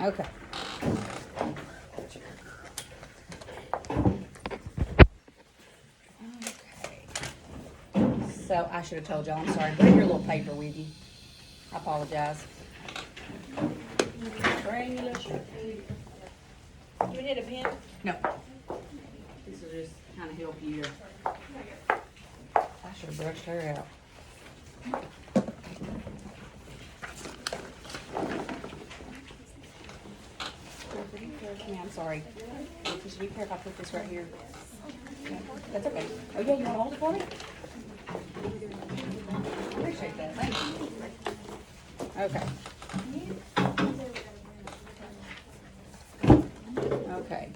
Okay. So I should have told y'all, I'm sorry. Bring your little paper with you. I apologize. Bring your little paper. Do we need a pen? No. This will just kind of help you. I should have brushed her out. I'm sorry. Could you care if I put this right here? No, that's okay. Oh yeah, you want to hold it for me? I appreciate that. Thank you. Okay. Okay.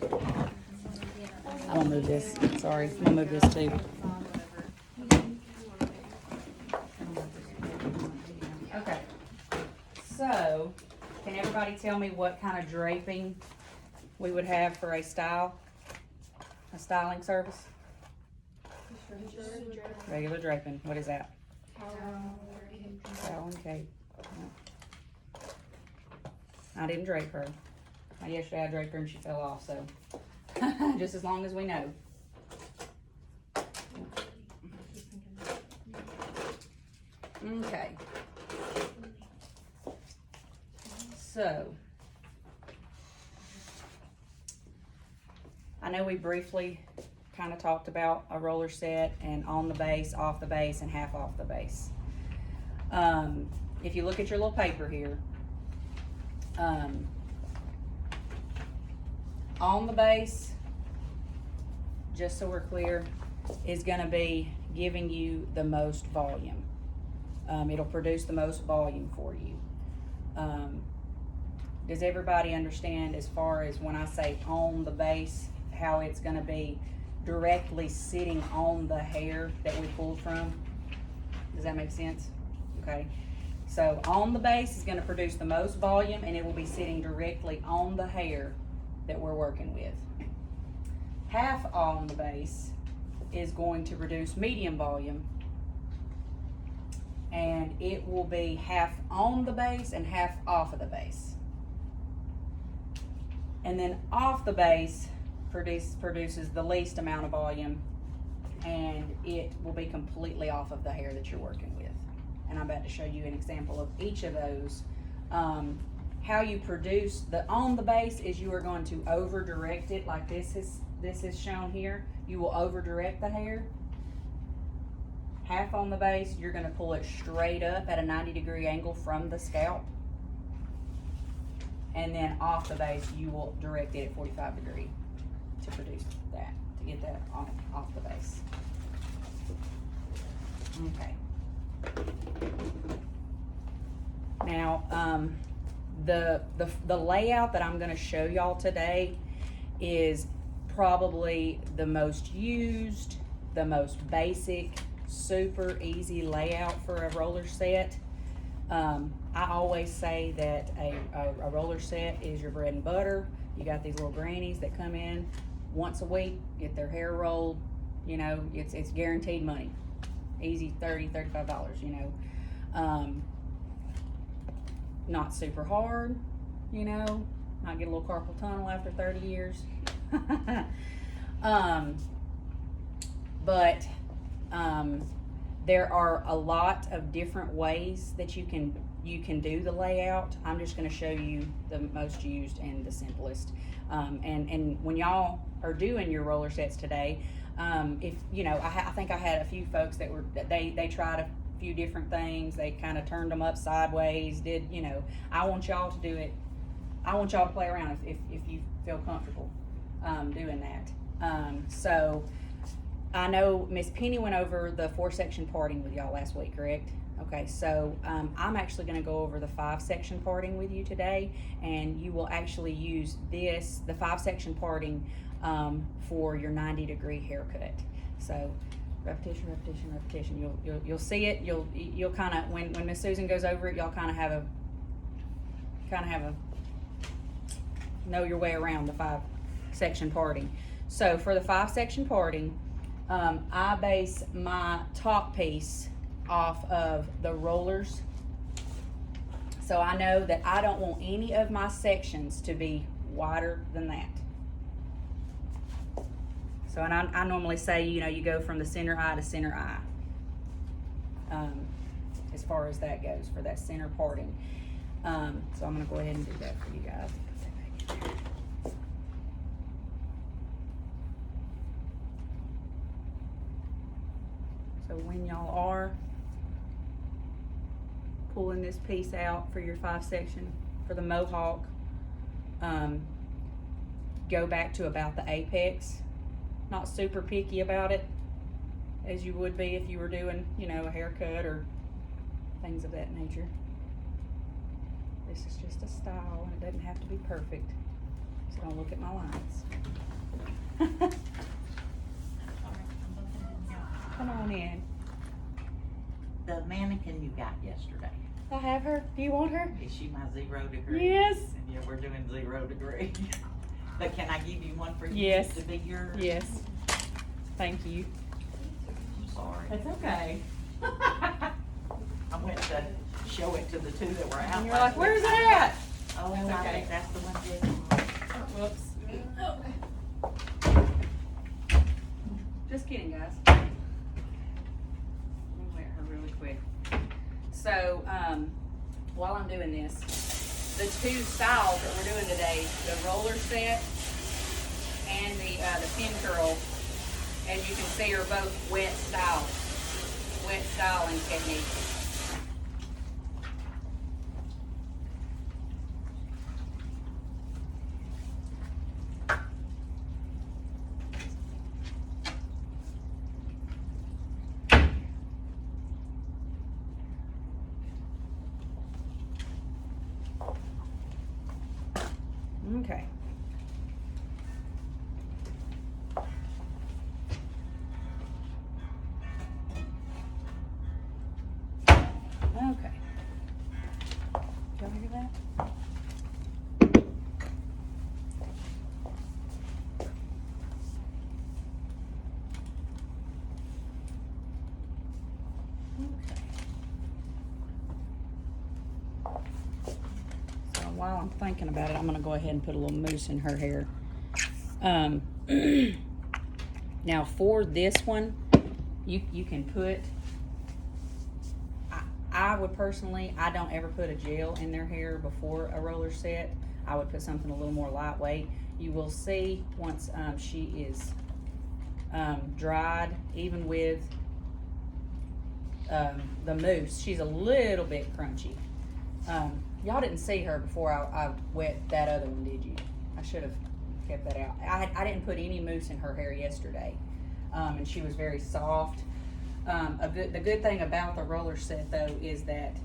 I'm gonna move this. Sorry, I'm gonna move this too. Okay. So, can everybody tell me what kind of draping we would have for a styling service? Regular draping. What is that? Towel and cape. No. I didn't drape her. Yesterday I draped her and she fell off, so just as long as we know. Okay. So, I know we briefly kind of talked about a roller set and on the base, off the base, and half off the base. If you look at your little paper here, on the base, just so we're clear, is going to be giving you the most volume. It'll produce the most volume for you. Does everybody understand as far as when I say on the base, how it's going to be directly sitting on the hair that we pulled from? Does that make sense? Okay. So on the base is going to produce the most volume, and it will be sitting directly on the hair that we're working with. Half on the base is going to produce medium volume, and it will be half on the base and half off of the base. And then off the base produces the least amount of volume, and it will be completely off of the hair that you're working with. And I'm about to show you an example of each of those. How you produce the on the base is you are going to over direct it like this is shown here. You will over direct the hair. Half on the base, you're going to pull it straight up at a 90-degree angle from the scalp. And then off the base, you will direct it at 45 degree to produce that, to get that off the base. Okay. Now, the layout that I'm going to show y'all today is probably the most used, the most basic, super easy layout for a roller set. I always say that a roller set is your bread and butter. You got these little grannies that come in once a week, get their hair rolled. You know, it's guaranteed money. Easy $30, $35, you know. Not super hard, you know. Might get a little carpal tunnel after 30 years. But there are a lot of different ways that you can do the layout. I'm just going to show you the most used and the simplest. And when y'all are doing your roller sets today, if you know, I think I had a few folks that they tried a few different things. They kind of turned them up sideways. You know? I want y'all to do it. I want y'all to play around if you feel comfortable doing that. So I know Miss Penny went over the 4-section parting with y'all last week, correct? Okay, so I'm actually going to go over the 5-section parting with you today, and you will actually use the 5-section parting for your 90-degree haircut. So repetition, repetition, repetition. You'll see it. You'll kind of when Miss Susan goes over it, y'all kind of have a know your way around the 5-section parting. So for the 5-section parting, I base my top piece off of the roller's So I know that I don't want any of my sections to be wider than that. So, and I normally say, you know, you go from the center eye to center eye. As far as that goes for that center parting. So I'm gonna go ahead and do that for you guys. Put that back in there. So when y'all are pulling this piece out for your 5 section for the mohawk, go back to about the apex. Not super picky about it as you would be if you were doing, you know, a haircut or things of that nature. This is just a style and it doesn't have to be perfect. So don't look at my lines. Come on in. The mannequin you got yesterday, I have her. Do you want her? is she my 0 degree? Yes. Yeah, we're doing 0 degree. But can I give you one for you Yes. to be yours? Yes. Thank you. I'm sorry. That's okay. I went to show it to the 2 that were out. And you're last like, where's week. it at? Oh, That's I okay. think that's the one, Jess. Whoops. Just kidding, guys. Let me wear her really quick. So, while I'm doing this, the 2 styles that we're doing today, the roller set and the pin curl, as you can see, are both wet styling techniques. Okay. Okay. Did y'all hear that? Okay. So while I'm thinking about it, I'm gonna go ahead and put a little mousse in her hair. Now for this one, you can put, I would personally, I don't ever put a gel in their hair before a roller set. I would put something a little more lightweight. You will see once she is dried, even with the mousse, she's a little bit crunchy. Y'all didn't see her before I wet that other one, did you? I should have kept that out. I didn't put any mousse in her hair yesterday, and she was very soft. The good thing about the roller set though is that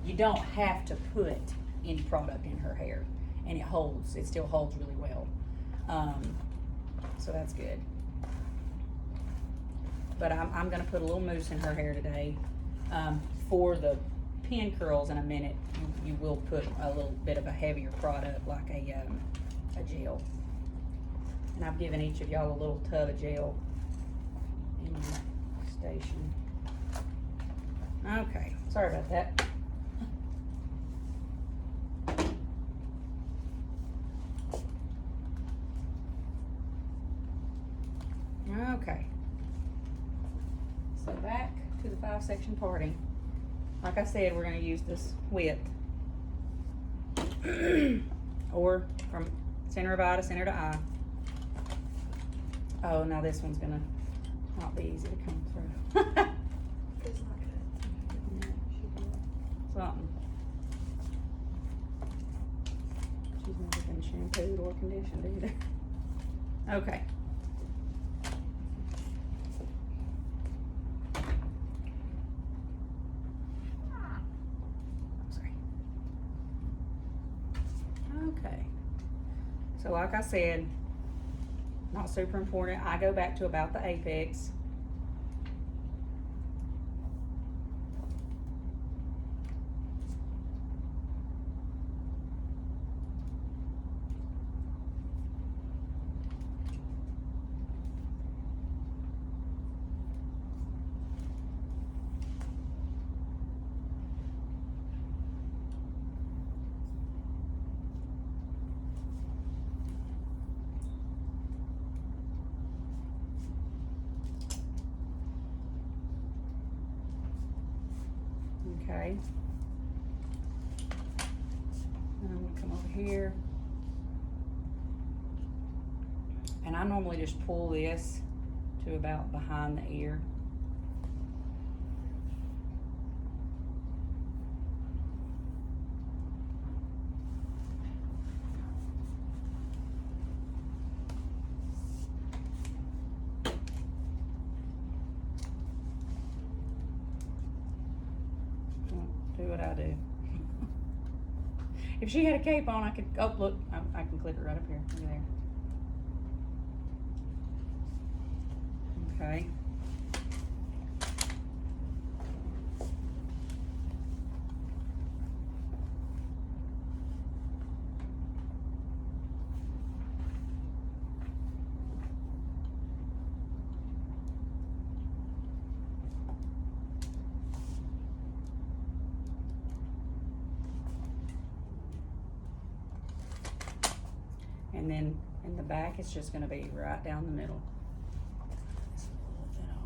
you don't have to put any product in her hair, and it still holds really well. So that's good. But I'm gonna put a little mousse in her hair today. For the pin curls in a minute, you will put a little bit of a heavier product like a gel. And I've given each of y'all a little tub of gel in your station. Okay, sorry about that. Okay. So back to the 5-section parting. Like I said, we're going to use this width. Or from center of eye to center to eye. Oh, now this one's going to not be easy to come through. It's not good. Something. She's never been shampooed or conditioned either. Okay. Sorry. Okay. So like I said, not super important. I go back to about the apex. Okay. I'm gonna come over here. And I normally just pull this to about behind the ear. Do what I do. If she had a cape on, I could, oh, look, I can clip it right up here, look there. Okay. And then in the back, it's just gonna be right down the middle. Just pull that off.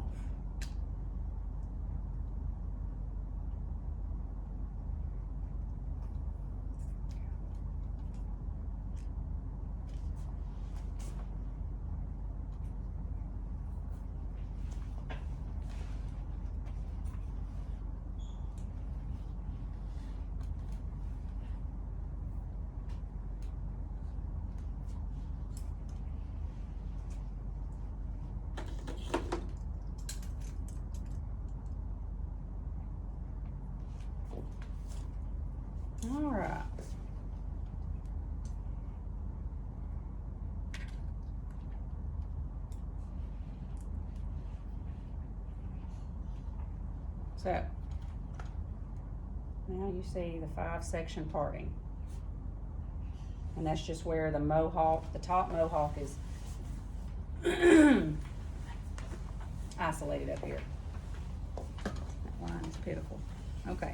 All right. So, now you see the 5-section parting. And that's just where the mohawk, the top mohawk is isolated up here. That line is pitiful. Okay.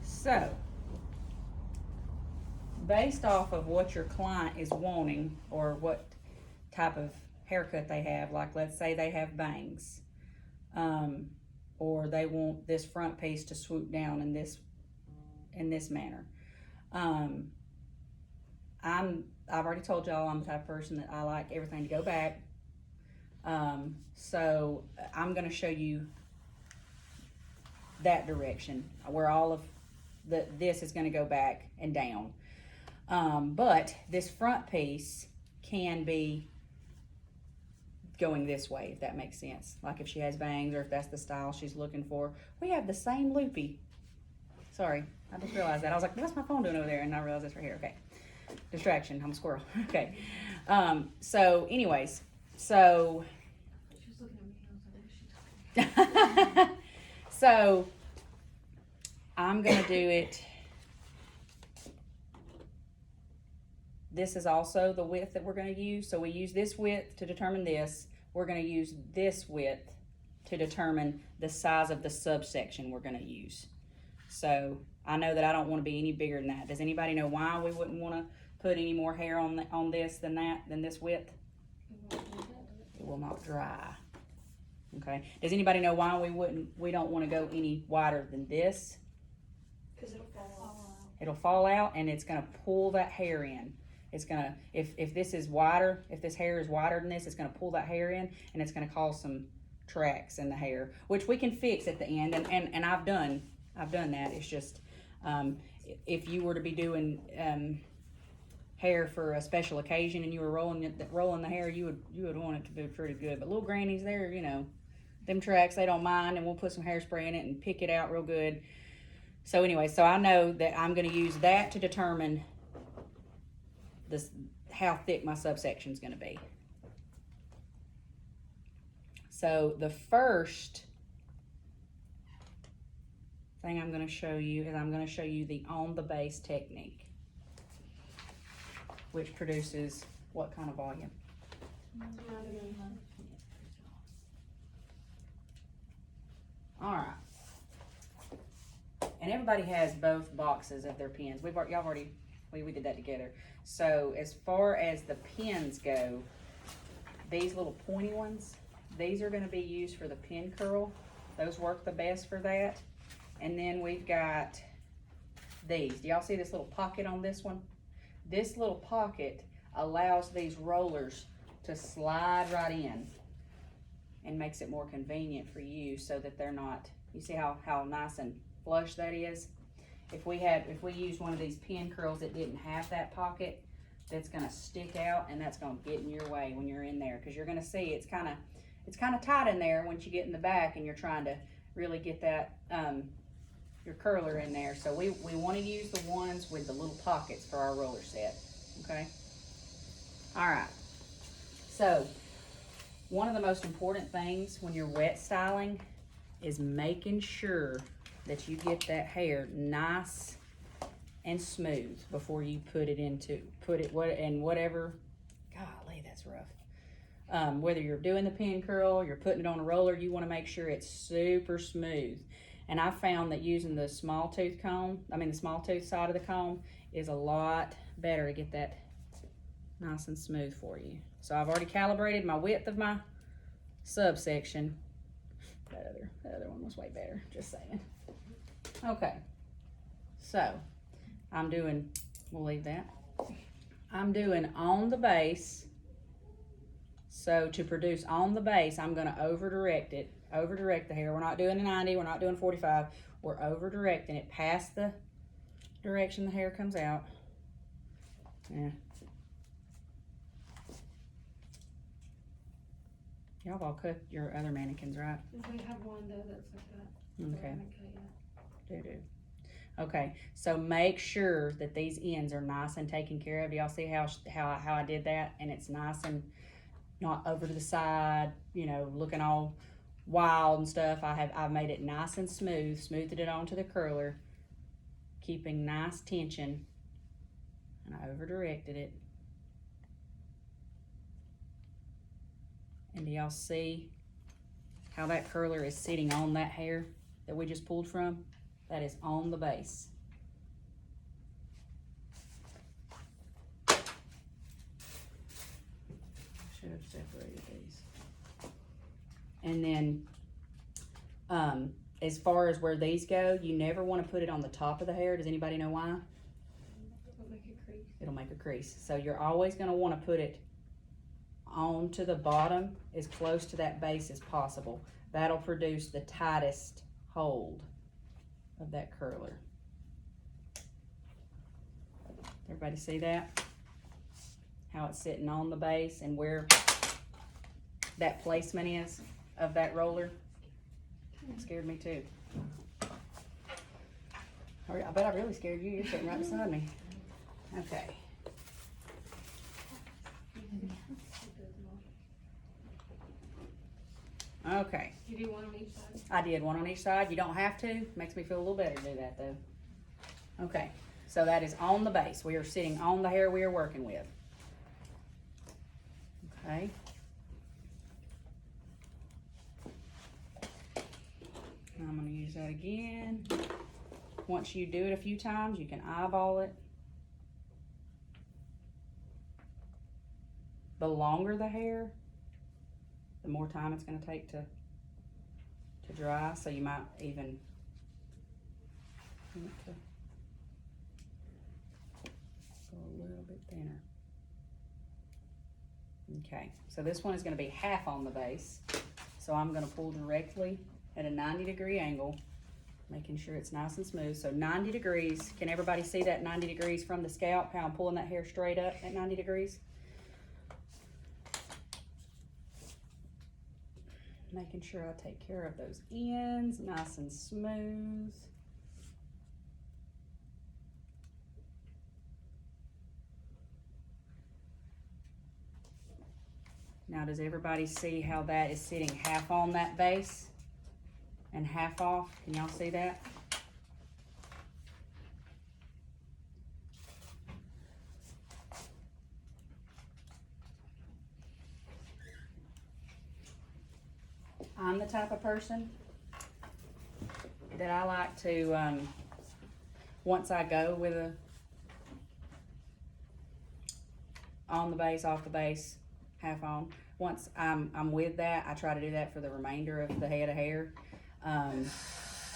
So, based off of what your client is wanting or what type of haircut they have, like let's say they have bangs, or they want this front piece to swoop down in this manner. I've already told y'all I'm the type of person that I like everything to go back. So I'm gonna show you that direction where all of this is gonna go back and down. But this front piece can be going this way, if that makes sense. Like if she has bangs or if that's the style she's looking for. We have the same loopy. Sorry, I just realized that. I was like, what's my phone doing over there? And I realized it's right here. Okay. Distraction. I'm a squirrel. Okay. So anyways, so. She was looking at me. I was like, who's she talking So I'm going to do it. This is also the width that we're going to use. So we use this width to determine this. We're going to use this width to determine the size of the subsection we're going to use. So I know that I don't want to be any bigger than that. Does anybody know why we wouldn't want to put any more hair on this than this width? It will not dry. Okay. Does anybody know why we don't want to go any wider than this? Because it'll fall out. It'll fall out and it's going to pull that hair in. It's going to, if this is wider, if this hair is wider than this, it's going to pull that hair in and it's going to cause some tracks in the hair, which we can fix at the end. And I've done that. It's just, if you were to be doing, hair for a special occasion and you were rolling the hair, you would want it to be pretty good. But little grannies, they're, them tracks, they don't mind, and we'll put some hairspray in it and pick it out real good. So anyway, so I know that I'm going to use that to determine how thick my subsection is going to be. So the first thing I'm going to show you is I'm going to show you the on the base technique, which produces what kind of volume? All right. And everybody has both boxes of their pens. We did that together. So as far as the pens go, these little pointy ones, these are going to be used for the pin curl. Those work the best for that. And then we've got these. Do y'all see this little pocket on this one? This little pocket allows these rollers to slide right in and makes it more convenient for you so that they're not, you see how nice and flush that is? If we used one of these pin curls that didn't have that pocket, that's gonna stick out and that's gonna get in your way when you're in there, because you're gonna see it's kind of tight in there once you get in the back and you're trying to really get that your curler in there. So we want to use the ones with the little pockets for our roller set. Okay. All right. So one of the most important things when you're wet styling is making sure that you get that hair nice and smooth before you put it whatever. Golly, that's rough. Whether you're doing the pin curl, you're putting it on a roller, you want to make sure it's super smooth. And I found that using the small tooth side of the comb is a lot better to get that nice and smooth for you. So I've already calibrated my width of my subsection. That other one was way better, just saying. Okay, so we'll leave that. I'm doing on the base. So to produce on the base, I'm gonna over-direct the hair. We're not doing a 90, we're not doing 45. We're over-directing it past the direction the hair comes out. Yeah. Y'all have all cut your other mannequins, right? We have one though that's like that. Okay. So Do. Okay, so make sure that these ends are nice and taken care of. Do y'all see how I did that? And it's nice and not over to the side, you know, looking all wild and stuff. I've made it nice and smoothed it onto the curler, keeping nice tension, and I over directed it. And do y'all see how that curler is sitting on that hair that we just pulled from? That is on the base. Should have separated these. And then as far as where these go, you never want to put it on the top of the hair. Does anybody know why? It'll make a crease. It'll make a crease. So you're always going to want to put it onto the bottom as close to that base as possible. That'll produce the tightest hold of that curler. Everybody see that? How it's sitting on the base and where that placement is of that roller. It scared me too. I bet I really scared you. You're sitting right beside me. Okay. Okay. You do one on each side? I did one on each side. You don't have to. Makes me feel a little better to do that though. Okay, so that is on the base. We are sitting on the hair we are working with. Okay. I'm going to use that again. Once you do it a few times, you can eyeball it. The longer the hair, the more time it's going to take to dry, so you might even want to go a little bit thinner. Okay, so this one is going to be half on the base, so I'm going to pull directly at a 90-degree angle, making sure it's nice and smooth. So 90 degrees. Can everybody see that 90 degrees from the scalp, how I'm pulling that hair straight up at 90 degrees? Making sure I take care of those ends, nice and smooth. Now, does everybody see how that is sitting half on that base and half off? Can y'all see that? I'm the type of person that I like to, once I go with a on the base, off the base, half on, once I'm with that, I try to do that for the remainder of the head of hair.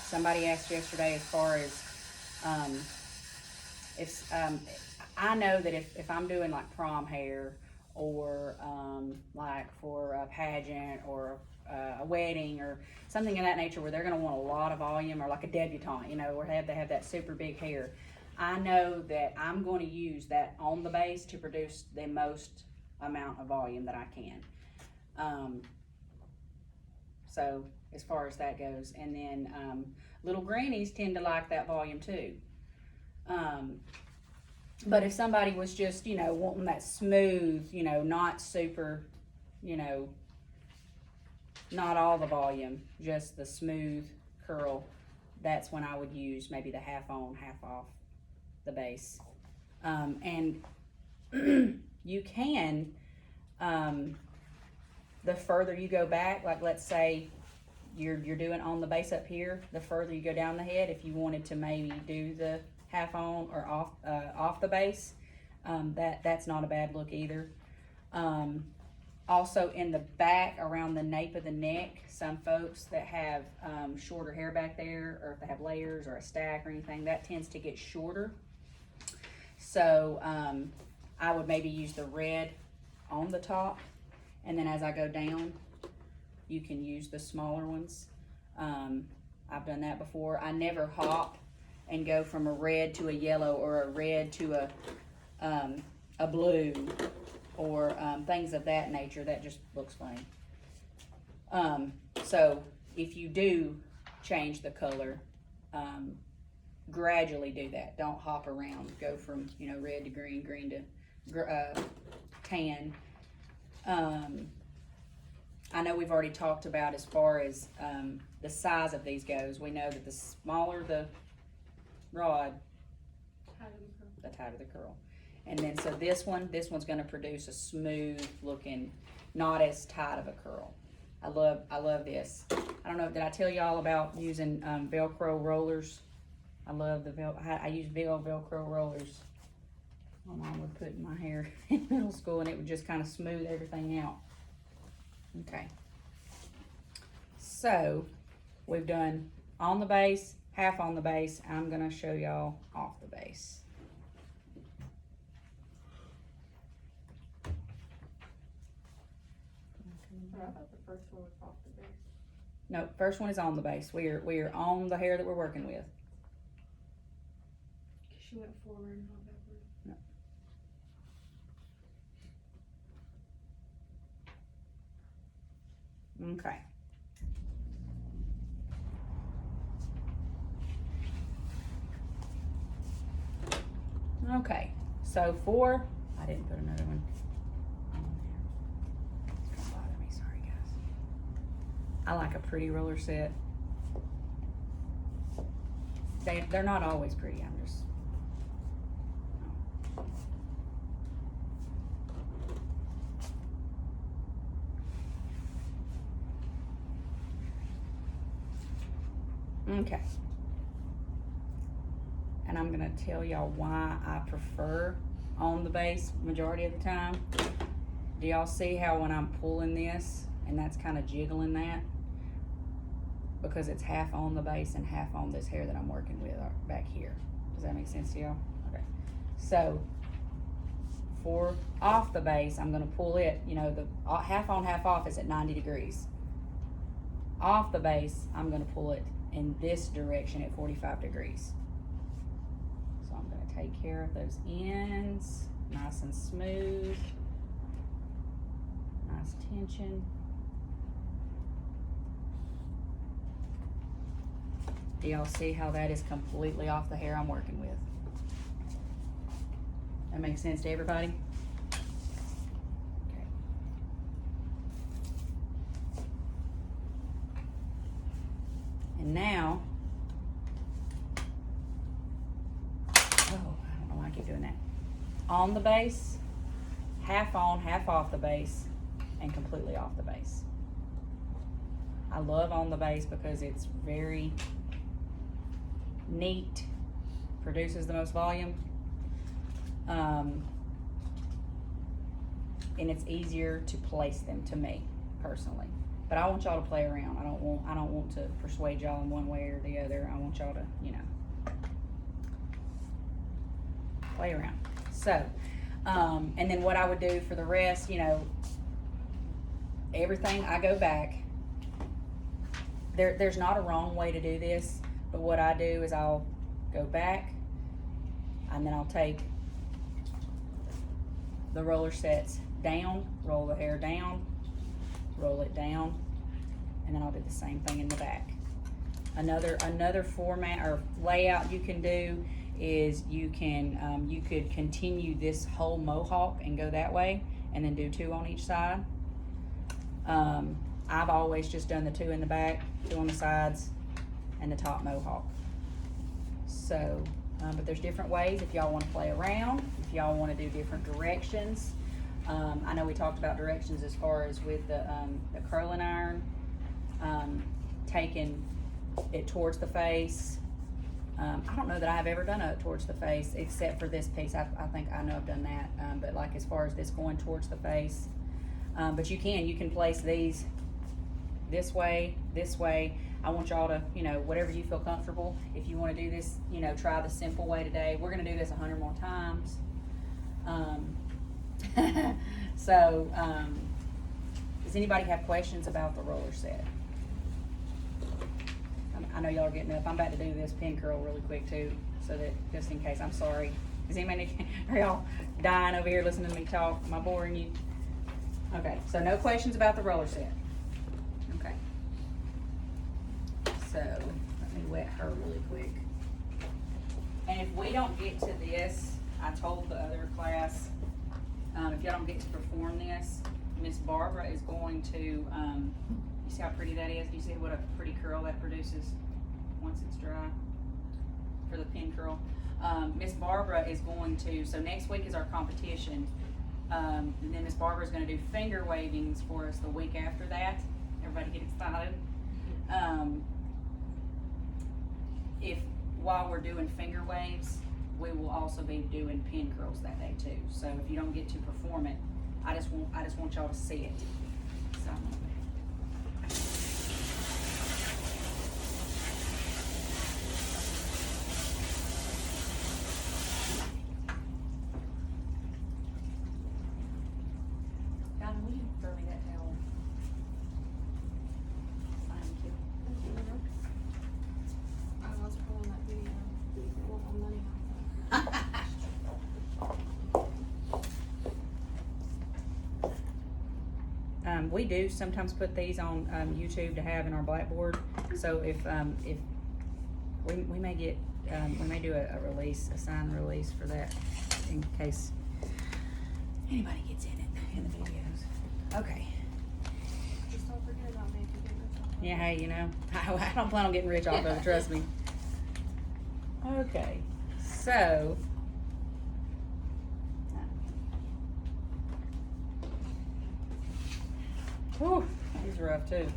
Somebody asked yesterday as far as, if, I know that if I'm doing like prom hair or, like for a pageant or a wedding or something of that nature where they're gonna want a lot of volume, or like a debutante, where they have that super big hair, I know that I'm going to use that on the base to produce the most amount of volume that I can. So as far as that goes, and then little grannies tend to like that volume too. But if somebody was just, wanting that smooth, not super, not all the volume, just the smooth curl, that's when I would use maybe the half on, half off the base. And you can, the further you go back, like let's say you're doing on the base up here, the further you go down the head, if you wanted to maybe do the half on or off the base, that's not a bad look either. Also in the back around the nape of the neck, some folks that have shorter hair back there, or if they have layers or a stack or anything, that tends to get shorter. So I would maybe use the red on the top, and then as I go down, you can use the smaller ones. I've done that before. I never hop and go from a red to a yellow, or a red to a blue, or things of that nature. That just looks funny. So if you do change the color, gradually do that. Don't hop around. Go from red to green, green to tan. I know we've already talked about as far as the size of these goes. We know that the smaller the rod, the tighter the curl. And then so this one's going to produce a smooth looking, not as tight of a curl. I love this. I don't know, did I tell y'all about using Velcro rollers? I love I use Velcro rollers. My mom would put in my hair in middle school, and it would just kind of smooth everything out. Okay. So we've done on the base, half on the base. I'm gonna show y'all off the base. I thought the first one was off the base. No, first one is on the base. We are on the hair that we're working with. She went forward and not backward. No. Okay. Okay, so I didn't put another one on there. It's gonna bother me, sorry guys. I like a pretty roller set. They're not always pretty, I'm just. Okay. And I'm gonna tell y'all why I prefer on the base majority of the time. Do y'all see how when I'm pulling this and that's kind of jiggling that? Because it's half on the base and half on this hair that I'm working with back here. Does that make sense to y'all? Okay. So for off the base, I'm gonna pull it, the half on, half off is at 90 degrees. Off the base, I'm gonna pull it in this direction at 45 degrees. So I'm going to take care of those ends, nice and smooth, nice tension. Do y'all see how that is completely off the hair I'm working with? That makes sense to everybody? Okay. And now, I don't know why I keep doing that. On the base, half on, half off the base, and completely off the base. I love on the base because it's very neat, produces the most volume, and it's easier to place them, to me personally. But I want y'all to play around. I don't want to persuade y'all in one way or the other. I want y'all to, play around. So, and then what I would do for the rest, everything, I go back. There's not a wrong way to do this, but what I do is I'll go back, and then I'll take the roller sets down, roll the hair down, roll it down, and then I'll do the same thing in the back. Another format or layout you can do is you could continue this whole mohawk and go that way, and then do 2 on each side. I've always just done the 2 in the back, 2 on the sides, and the top mohawk. So, but there's different ways if y'all want to play around, if y'all want to do different directions. I know we talked about directions as far as with the curling iron, taking it towards the face. I don't know that I've ever done it towards the face except for this piece. I think I know I've done that, but like as far as this going towards the face. But you can place these this way. I want y'all to, whatever you feel comfortable. If you want to do this, try the simple way today. We're going to do this 100 more times. So, does anybody have questions about the roller set? I know y'all are getting up. I'm about to do this pin curl really quick too, so that just in case. I'm sorry. Is anybody, are y'all dying over here listening to me talk? Am I boring you? Okay, so no questions about the roller set. Okay. So, let me wet her really quick. And if we don't get to this, I told the other class, if y'all don't get to perform this, Miss Barbara is going to, you see how pretty that is? Do you see what a pretty curl that produces once it's dry for the pin curl? Miss Barbara is going to, so next week is our competition. And then Miss Barbara is going to do finger wavings for us the week after that. Everybody get excited. If while we're doing finger waves, we will also be doing pin curls that day too. So if you don't get to perform it, I just want y'all to see it. So. Donna, will you throw me that towel? Thank you. I was pulling that video. Well, I'm money off We do sometimes put these on YouTube to have in our Blackboard. So if we may get we may do a release, a signed release for that in case anybody gets in it in the videos. Okay. Just don't forget about me if you get rich off of it. Yeah, hey, I don't plan on getting rich off of it, trust me. Okay, so. Whew, he's rough too.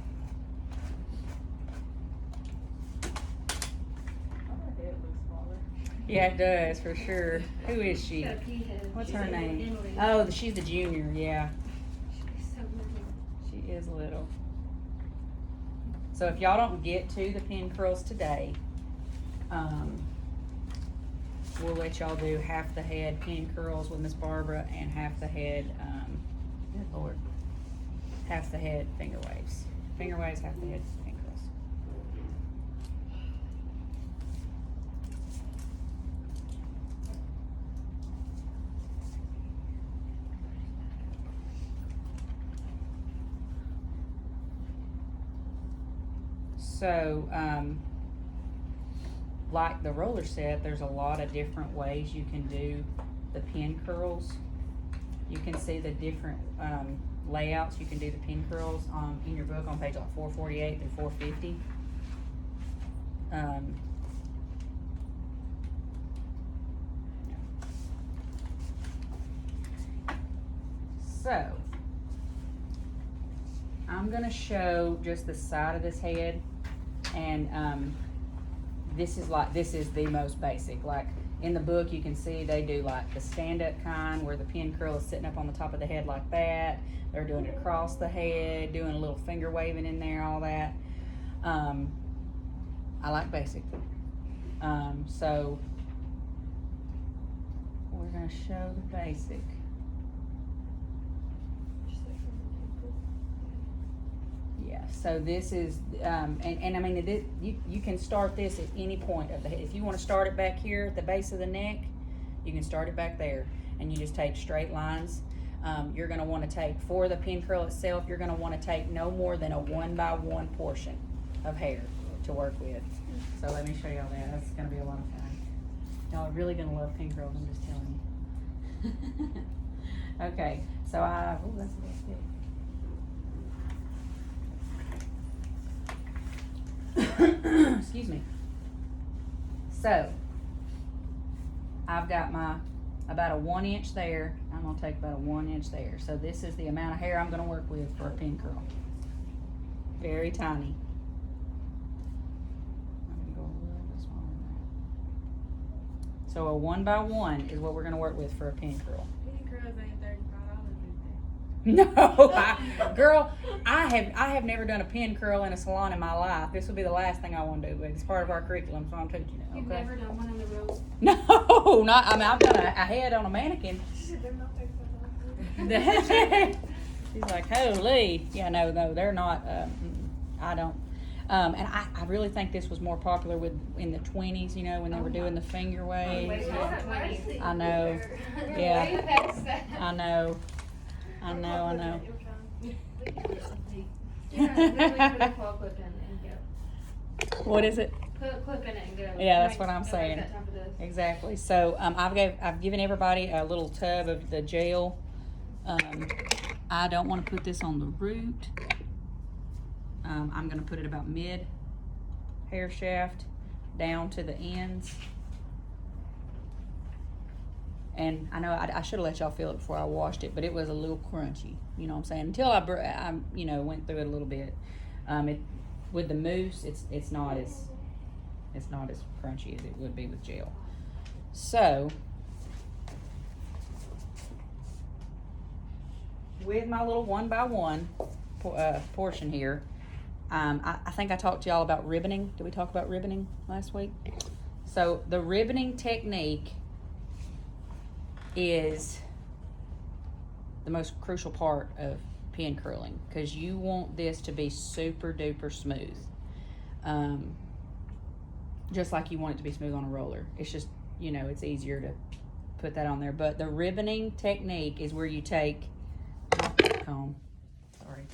Yeah, it does, for sure. Who is she? Got a pea head. What's She's her a little name? Emily. Oh, she's the junior, yeah. She's so little. She is little. So if y'all don't get to the pin curls today, we'll let y'all do half the head pin curls with Miss Barbara and half the head, good Lord, half the head finger waves. Finger waves, half the head pin curls. So, like the roller set, there's a lot of different ways you can do the pin curls. You can see the different layouts. You can do the pin curls in your book on page like 448 through 450. So, I'm gonna show just the side of this head, and this is the most basic. Like, in the book you can see they do like the stand-up kind where the pin curl is sitting up on the top of the head like that. They're doing it across the head, doing a little finger waving in there, all that. I like basic. So we're gonna show the basic. Yeah, so this is, and I mean, you can start this at any point of the head. If you want to start it back here at the base of the neck, you can start it back there, and you just take straight lines. You're going to want to take, for the pin curl itself, you're going to want to take no more than a 1x1 portion of hair to work with. So let me show y'all that. That's going to be a lot of fun. Y'all are really going to love pin curls, I'm just telling you. Okay, so that's a little thick. Excuse me. So I've got my about a 1 inch there. I'm gonna take about a 1 inch there. So this is the amount of hair I'm gonna work with for a pin curl. Very tiny. I'm gonna go a little bit smaller than that. So a 1x1 is what we're gonna work with for a pin curl. Pin curls ain't $35, No, girl, I have never done a pin curl in a salon in my life. This will be the last thing I want to do, but it's part of our curriculum, so I'm teaching it. You've Okay. never done one on the road? No, not. I mean, I've done a head on a mannequin. She said they're not $35. She's like, holy, yeah, no, they're not. I don't. And I really think this was more popular in the 20s, you know, when they were doing the finger waves. I know. Yeah. I know. I know. Yeah, literally put a claw clip in and go. What is it? Put a clip in it and go. Yeah, that's what I'm Don't saying. waste that time for this. Exactly. So I've given everybody a little tub of the gel. I don't want to put this on the root. I'm going to put it about mid hair shaft down to the ends. And I know I should have let y'all feel it before I washed it, but it was a little crunchy. You know what I'm saying? Until I went through it a little bit. With the mousse, it's not as crunchy as it would be with gel. So with my little 1x1 portion here, I think I talked to y'all about ribboning. Did we talk about ribboning last week? So the ribboning technique is the most crucial part of pin curling because you want this to be super duper smooth, just like you want it to be smooth on a roller. It's just, you know, it's easier to put that on there. But the ribboning technique is where you take comb. Sorry,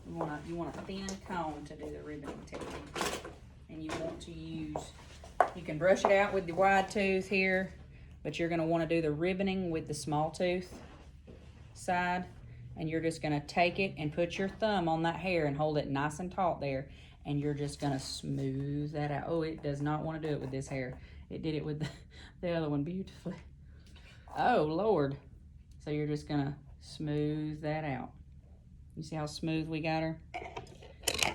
you want a thin comb to do the ribboning technique, and you want to use. You can brush it out with the wide tooth here. But you're going to want to do the ribboning with the small tooth side. And you're just going to take it and put your thumb on that hair and hold it nice and taut there. And you're just going to smooth that out. Oh, it does not want to do it with this hair. It did it with the other one beautifully. Oh, Lord. So you're just going to smooth that out. You see how smooth we got her?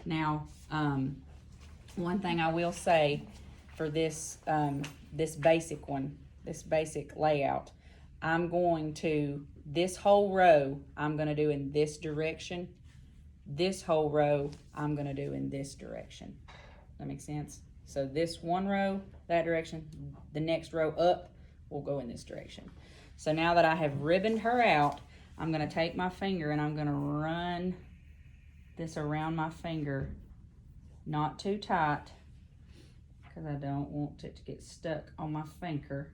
Now, one thing I will say for this, this basic one, this basic layout, I'm going to, this whole row, I'm going to do in this direction. This whole row, I'm going to do in this direction. That makes sense? So this one row, that direction, the next row up will go in this direction. So now that I have ribboned her out, I'm going to take my finger and I'm going to run this around my finger, not too tight, because I don't want it to get stuck on my finger.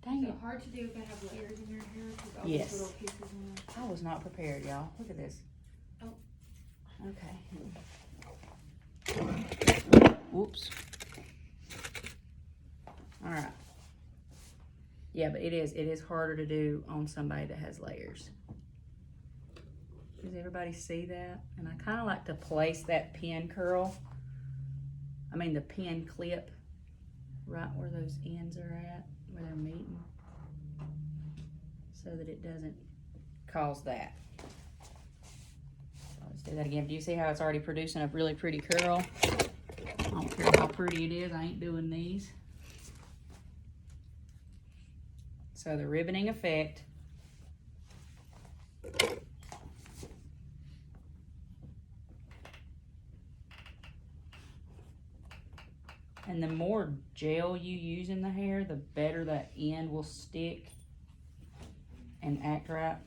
Dang Is it. it hard to do if I have layers in your hair? With all Yes. these little pieces in there? I was not prepared, y'all. Look at this. Oh. Okay. Whoops. All right. Yeah, but it is harder to do on somebody that has layers. Does everybody see that? And I kind of like to place that pin curl, the pin clip, right where those ends are at, where they're meeting, so that it doesn't cause that. So let's do that again. Do you see how it's already producing a really pretty curl? don't care how pretty it is, I ain't doing these. So the ribboning effect. And the more gel you use in the hair, the better that end will stick and act right.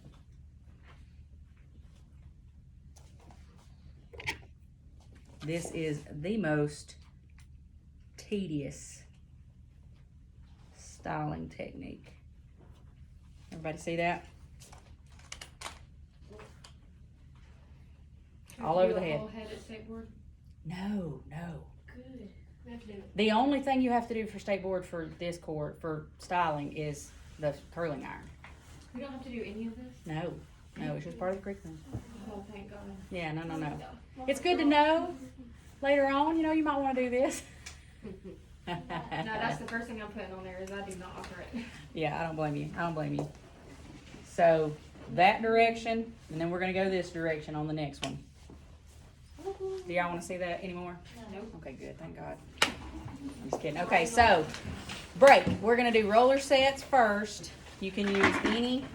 This is the most tedious styling technique. Everybody see that? All over the head. Whole head at skateboard. No. Good. We have to do it. The only thing you have to do for skateboard for this cord, for styling, is the curling iron. We don't have to do any of this. No, it's just part of the curriculum. Oh, thank God. Yeah, no. It's good to know later on, you might want to do this. No, that's the first thing I'm putting on there is I do not offer it. Yeah, I don't blame you. So that direction, and then we're gonna go this direction on the next one. Do y'all wanna see that anymore? Nope. Okay, good, thank God. I'm just kidding. Okay, so break. We're gonna do roller sets first. You can use anything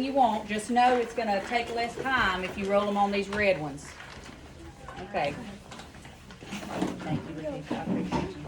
you want. Just know it's gonna take less time if you roll them on these red ones. Okay. Thank you, Ricky. I appreciate you.